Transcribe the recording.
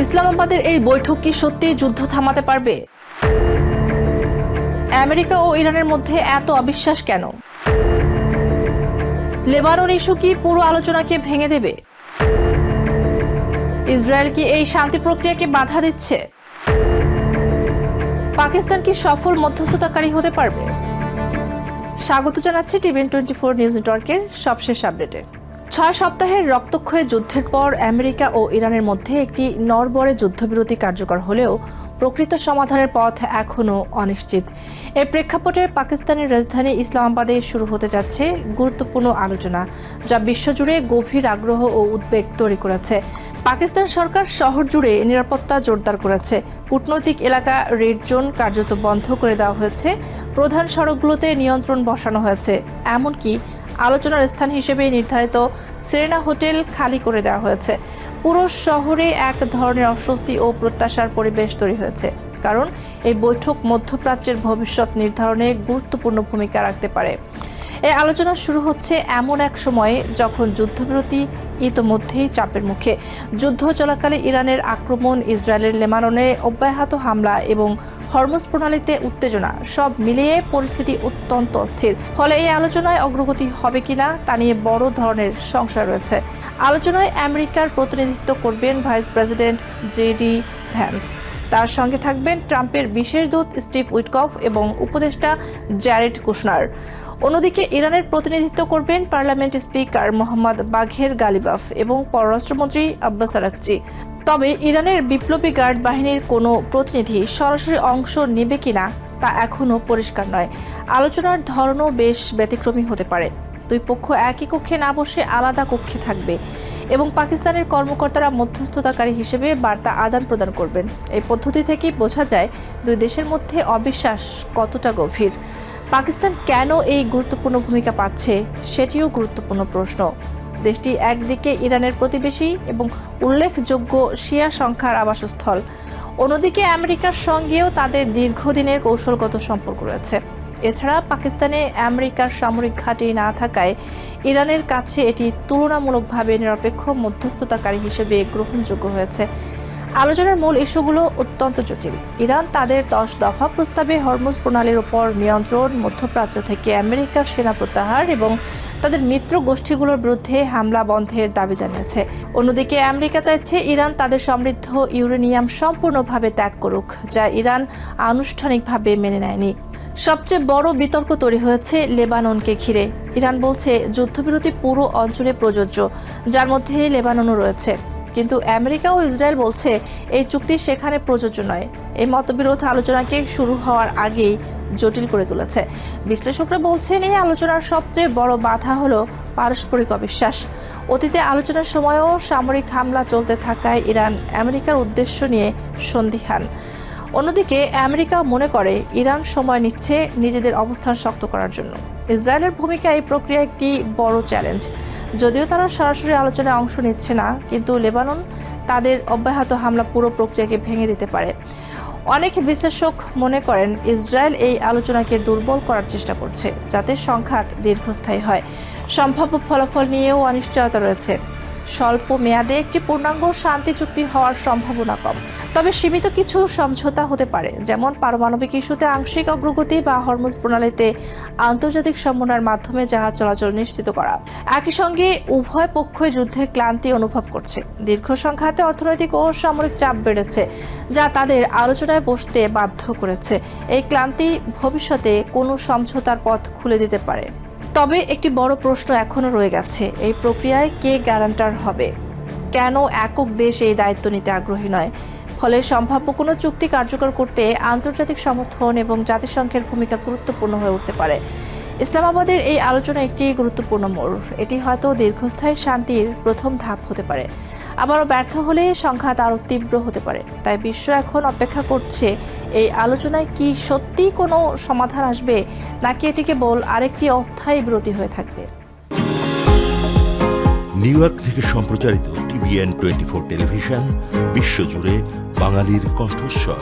ইসলামাবাদের এই বৈঠক কি সত্যি যুদ্ধ থামাতে পারবে? আমেরিকা ও ইরানের মধ্যে এত অবিশ্বাস কেন? লেবানন ইস্যু কি পুরো আলোচনাকে ভেঙে দেবে? ইসরায়েল কি এই শান্তি প্রক্রিয়াকে বাধা দিচ্ছে? পাকিস্তান কি সফল মধ্যস্থতাকারী হতে পারবে? স্বাগত জানাচ্ছি TVN24 নিউজ নেটওয়ার্কের সবশেষ আপডেটে। 6 সপ্তাহের রক্তক্ষয়ী যুদ্ধের পর আমেরিকা ও ইরানের মধ্যে একটি নড়বড়ে যুদ্ধবিরতি কার্যকর হলেও প্রকৃত সমাধানের পথ এখনও অনিশ্চিত। এর প্রেক্ষাপটে পাকিস্তানের রাজধানী ইসলামাবাদে শুরু হতে যাচ্ছে গুরুত্বপূর্ণ আলোচনা, যা বিশ্বজুড়ে গভীর আগ্রহ ও উদ্বেগ তৈরি করেছে। পাকিস্তান সরকার শহর জুড়ে নিরাপত্তা জোরদার করেছে। কূটনৈতিক এলাকা রেড জোন কার্যত বন্ধ করে দেওয়া হয়েছে। প্রধান সড়কগুলোতে নিয়ন্ত্রণ বসানো হয়েছে। এমনকি আলোচনার স্থান হিসেবে নির্ধারিত সেরেনা হোটেল খালি করে দেওয়া হয়েছে। পুরো শহরে এক ধরনের অস্বস্তি ও প্রত্যাশার পরিবেশ তৈরি হয়েছে, কারণ এই বৈঠক মধ্যপ্রাচ্যের ভবিষ্যৎ নির্ধারণে গুরুত্বপূর্ণ ভূমিকা রাখতে পারে। এই আলোচনা শুরু হচ্ছে এমন এক সময়ে যখন যুদ্ধবিরতি ইতোমধ্যেই চাপের মুখে। যুদ্ধ চলাকালে ইরানের আক্রমণ, ইসরায়েলের লেবাননে অব্যাহত হামলা এবং হরমুজ প্রণালীতে উত্তেজনা, সব মিলিয়ে পরিস্থিতি অত্যন্ত অস্থির। ফলে এই আলোচনায় অগ্রগতি হবে কিনা তা নিয়ে বড় ধরনের সংশয় রয়েছে। আলোচনায় আমেরিকার প্রতিনিধিত্ব করবেন ভাইস প্রেসিডেন্ট জেডি ভ্যান্স। তার সঙ্গে থাকবেন ট্রাম্পের বিশেষ দূত স্টিভ উইটকফ এবং উপদেষ্টা জ্যারেড কুশনার। অন্যদিকে ইরানের প্রতিনিধিত্ব করবেন পার্লামেন্ট স্পিকার মোহাম্মদ বাঘের গালিবাফ এবং পররাষ্ট্রমন্ত্রী আব্বাস আরাকচি। তবে ইরানের বিপ্লবী গার্ড বাহিনীর কোনো প্রতিনিধি সরাসরি অংশ নেবে কিনা তা এখনও পরিষ্কার নয়। আলোচনার ধরনও বেশ ব্যতিক্রমী হতে পারে। দুই পক্ষ একই কক্ষে না বসে আলাদা কক্ষে থাকবে এবং পাকিস্তানের কর্মকর্তারা মধ্যস্থতাকারী হিসেবে বার্তা আদান প্রদান করবেন। এই পদ্ধতি থেকেই বোঝা যায় দুই দেশের মধ্যে অবিশ্বাস কতটা গভীর। পাকিস্তান কেন এই গুরুত্বপূর্ণ ভূমিকা পাচ্ছে সেটিও গুরুত্বপূর্ণ প্রশ্ন। দেশটি একদিকে ইরানের প্রতিবেশী এবং উল্লেখযোগ্য শিয়া সংখ্যার আবাসস্থল, অন্যদিকে আমেরিকার সঙ্গেও তাদের দীর্ঘদিনের কৌশলগত সম্পর্ক রয়েছে। এছাড়া পাকিস্তানে আমেরিকার সামরিক ঘাঁটি না থাকায় ইরানের কাছে এটি তুলনামূলকভাবে নিরপেক্ষ মধ্যস্থতাকারী হিসেবে গ্রহণযোগ্য হয়েছে। আলোচনার মূল ইস্যুগুলো অত্যন্ত জটিল। ইরান তাদের 10 দফা প্রস্তাবে হরমুজ প্রণালীর উপর নিয়ন্ত্রণ, মধ্যপ্রাচ্য থেকে আমেরিকার সেনা প্রত্যাহার এবং তাদের মিত্র গোষ্ঠীগুলোর বিরুদ্ধে হামলা বন্ধের দাবি জানিয়েছে। অন্যদিকে আমেরিকা চাইছে ইরান তাদের সমৃদ্ধ ইউরেনিয়াম সম্পূর্ণভাবে ত্যাগ করুক, যা ইরান আনুষ্ঠানিকভাবে মেনে নেয়নি। সবচেয়ে বড় বিতর্ক তৈরি হয়েছে লেবাননকে ঘিরে। ইরান বলছে যুদ্ধবিরতি পুরো অঞ্চলে প্রযোজ্য, যার মধ্যে লেবাননও রয়েছে। কিন্তু আমেরিকা ও ইসরায়েল বলছে এই চুক্তি সেখানে প্রযোজ্য নয়। এই মতবিরোধ আলোচনাকে শুরু হওয়ার আগেই জটিল করে তুলেছে। বিশ্লেষকরা বলছেন এই আলোচনার সবচেয়ে বড় বাধা হলো পারস্পরিক অবিশ্বাস। অতীতে আলোচনার সময়ও সামরিক হামলা চলতে থাকায় ইরান আমেরিকার উদ্দেশ্য নিয়ে সন্দিহান। অন্যদিকে আমেরিকা মনে করে ইরান সময় নিচ্ছে নিজেদের অবস্থান শক্ত করার জন্য। ইসরায়েলের ভূমিকা এই প্রক্রিয়া একটি বড় চ্যালেঞ্জ। যদিও তারা সরাসরি আলোচনায় অংশ নিচ্ছে না, কিন্তু লেবানন তাদের অব্যাহত হামলা পুরো প্রক্রিয়াকে ভেঙে দিতে পারে। অনেক বিশ্লেষক মনে করেন ইসরায়েল এই আলোচনাকে দুর্বল করার চেষ্টা করছে, যাতে সংঘাত দীর্ঘস্থায়ী হয়। সম্ভাব্য ফলাফল নিয়েও অনিশ্চয়তা রয়েছে। স্বল্প মেয়াদে একটি পূর্ণাঙ্গ শান্তি চুক্তি হওয়ার সম্ভাবনা কম, তবে সীমিত কিছু সমঝোতা হতে পারে, যেমন পারমাণবিক ইস্যুতে আংশিক অগ্রগতি বা হরমুজ প্রণালীতে আন্তর্জাতিক সমন্বয়ের মাধ্যমে জাহাজ চলাচল নিশ্চিত করা। একই সঙ্গে উভয় পক্ষই যুদ্ধের ক্লান্তি অনুভব করছে। দীর্ঘ সংঘাতে অর্থনৈতিক ও সামরিক চাপ বেড়েছে, যা তাদের আলোচনায় বসতে বাধ্য করেছে। এই ক্লান্তি ভবিষ্যতে কোনো সমঝোতার পথ খুলে দিতে পারে। তবে একটি বড় প্রশ্ন এখনও রয়ে গেছে, এই প্রক্রিয়ায় কে গ্যারান্টার হবে? কেন একক দেশ এই দায়িত্ব নিতে আগ্রহী নয়? ফলে সম্ভাব্য কোনো চুক্তি কার্যকর করতে আন্তর্জাতিক সমর্থন এবং জাতিসংঘের ভূমিকা গুরুত্বপূর্ণ হয়ে উঠতে পারে। ইসলামাবাদের এই আলোচনা একটি গুরুত্বপূর্ণ মোড়। এটি হয়তো দীর্ঘস্থায়ী শান্তির প্রথম ধাপ হতে পারে। আবারও ব্যর্থ হলে সংঘাত আরও তীব্র হতে পারে। তাই বিশ্ব এখন অপেক্ষা করছে এই আলোচনায় কি সত্যিই কোনো সমাধান আসবে, নাকি এটি কেবল আরেকটি অস্থায়ী বিরতি হয়ে থাকবে। নিউ ইয়র্ক থেকে সম্প্রচারিত TVN24 টেলিভিশন বিশ্বজুড়ে বাঙালির কণ্ঠস্বর।